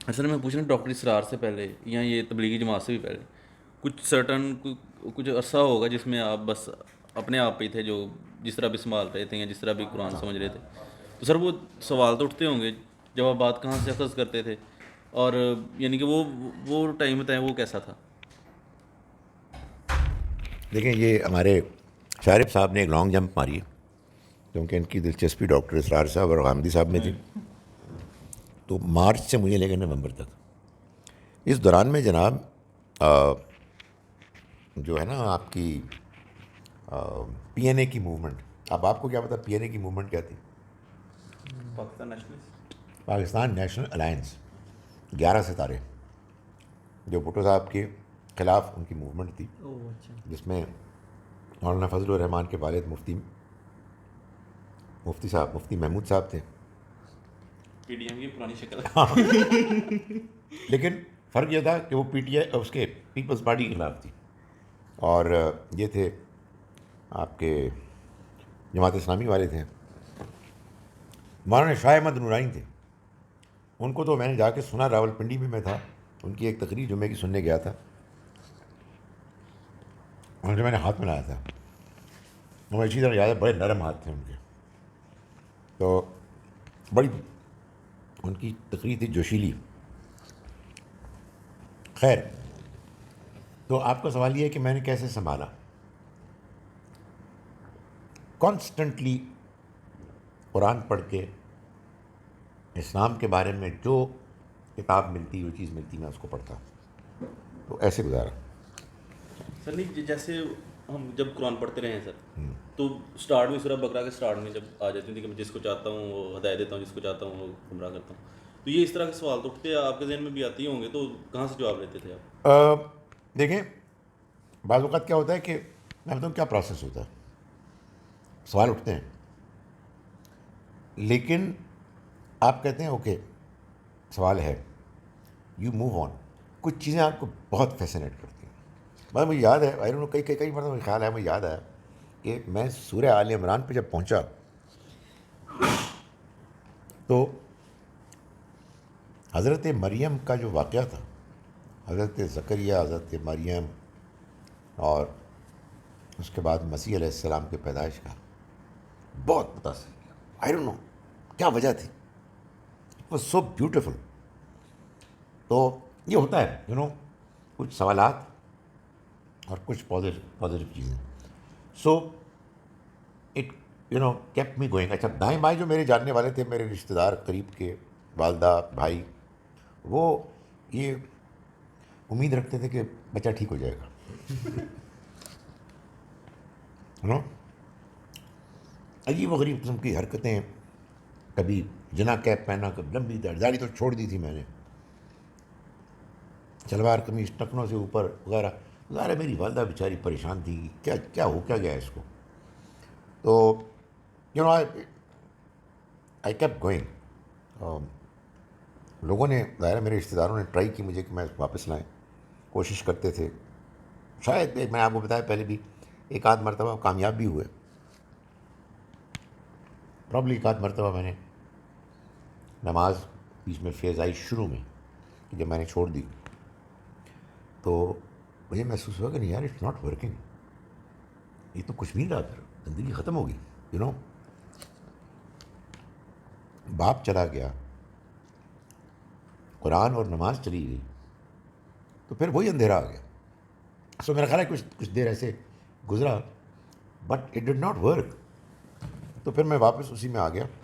اصل میں پوچھ رہا ہوں ڈاکٹر اسرار سے پہلے یا یہ تبلیغی جماعت سے بھی پہلے کچھ سرٹن کچھ عرصہ ہوگا جس میں آپ بس اپنے آپ پہ ہی تھے، جو جس طرح بھی سنبھال رہے تھے یا جس طرح بھی قرآن سمجھ رہے تھے، تو سر وہ سوال تو اٹھتے ہوں گے جب آپ بات کہاں سے اخذ کرتے تھے، اور یعنی کہ وہ ٹائم بتائیں وہ کیسا تھا؟ دیکھیں، یہ ہمارے شارف صاحب نے ایک لانگ جمپ ماری ہے، کیونکہ ان کی دلچسپی ڈاکٹر اسرار صاحب اور غامدی صاحب میں تھی. تو مارچ سے مجھے لے کر نومبر تک، اس دوران میں جناب جو ہے نا آپ کی پی این اے کی موومنٹ، اب آپ کو کیا پتا پی این اے کی موومنٹ کیا تھی؟ Pakistan nationalist. Pakistan national alliance, 11 ستارے، جو بھٹو صاحب کے خلاف ان کی موومنٹ تھی، جس میں مولانا فضل الرحمان کے والد مفتی محمود صاحب تھے. پی ڈی ایم کی پرانی شکل. لیکن فرق یہ تھا کہ وہ پی ٹی آئی اس کے پیپلز پارٹی کے خلاف تھی، اور یہ تھے آپ کے جماعت اسلامی والے تھے. مولانا شاہ احمد نورانی تھے. ان کو تو میں نے جا کے سنا، راول پنڈی میں تھا، ان کی ایک تقریر جمعے کی سننے گیا تھا، ان سے میں نے ہاتھ ملایا تھا. مجھے اسی طرح یاد ہے، بڑے نرم ہاتھ تھے ان کے. تو بڑی ان کی تقریر تھی جوشیلی. خیر، تو آپ کا سوال یہ ہے کہ میں نے کیسے سنبھالا. کانسٹنٹلی قرآن پڑھ کے اسلام کے بارے میں جو کتاب ملتی، جو چیز ملتی، میں اس کو پڑھتا. تو ایسے گزارا. سر نہیں، جیسے ہم جب قرآن پڑھتے رہے ہیں سر، تو اسٹارٹ میں سورہ بقرہ کے اسٹارٹ میں جب آ جاتی تھی کہ میں جس کو چاہتا ہوں وہ ہدایت دیتا ہوں، جس کو چاہتا ہوں وہ گمراہ کرتا ہوں، تو یہ اس طرح کے سوال تو اٹھتے ہیں، آپ کے ذہن میں بھی آتے ہی ہوں گے، تو کہاں سے جواب لیتے تھے آپ؟ دیکھیں، بعض اوقات کیا ہوتا ہے کہ میں بتاؤں کیا پروسیس ہوتا ہے. سوال اٹھتے ہیں، لیکن آپ کہتے ہیں اوکے سوال ہے، یو موو آن. کچھ چیزیں آپ کو بہت فیسنیٹ کرتی ہیں. بس مجھے یاد ہے، آئی ڈونٹ نو، کئی مرتبہ مجھے خیال ہے، مجھے یاد آیا کہ میں سورہ آل عمران پہ جب پہنچا تو حضرت مریم کا جو واقعہ تھا، حضرت زکریا، حضرت مریم، اور اس کے بعد مسیح علیہ السلام کے پیدائش کا بہت متاثر کیا. آئی ڈونٹ نو کیا وجہ تھی. It was so beautiful. تو یہ ہوتا ہے کچھ سوالات اور کچھ پازیٹیو چیزیں. So it kept me going. اچھا، دائیں بائیں جو میرے جاننے والے تھے، میرے رشتہ دار قریب کے، والدہ، بھائی، وہ یہ امید رکھتے تھے کہ بچہ ٹھیک ہو جائے گا. عجیب و غریب قسم کی حرکتیں، کبھی جنا کیپ پہنا، کبھی لمبی داڑھی تو چھوڑ دی تھی میں نے، شلوار قمیص ٹکنوں سے اوپر وغیرہ. ظاہر میری والدہ بیچاری پریشان تھی، کیا ہو کیا گیا اس کو. تو آئی کیپ گوئنگ. لوگوں نے، ظاہر میرے رشتہ داروں نے ٹرائی کی مجھے کہ میں واپس لائیں، کوشش کرتے تھے. شاید میں آپ کو بتایا پہلے بھی، ایک آدھ مرتبہ کامیاب بھی ہوئے. پرابلی ایک آدھ مرتبہ میں نے نماز بیچ میں فیض آئی شروع میں، کہ جب میں نے چھوڑ دی تو مجھے محسوس ہوا کہ نہیں یار، اٹس ناٹ ورکنگ. یہ تو کچھ بھی نہیں رہا، پھر زندگی ختم ہو گئی. باپ چلا گیا، قرآن اور نماز چلی گئی، تو پھر وہی اندھیرا آ گیا. سو میرا خیال ہے کچھ دیر ایسے گزرا، but it did not work. تو پھر میں واپس اسی میں آ گیا.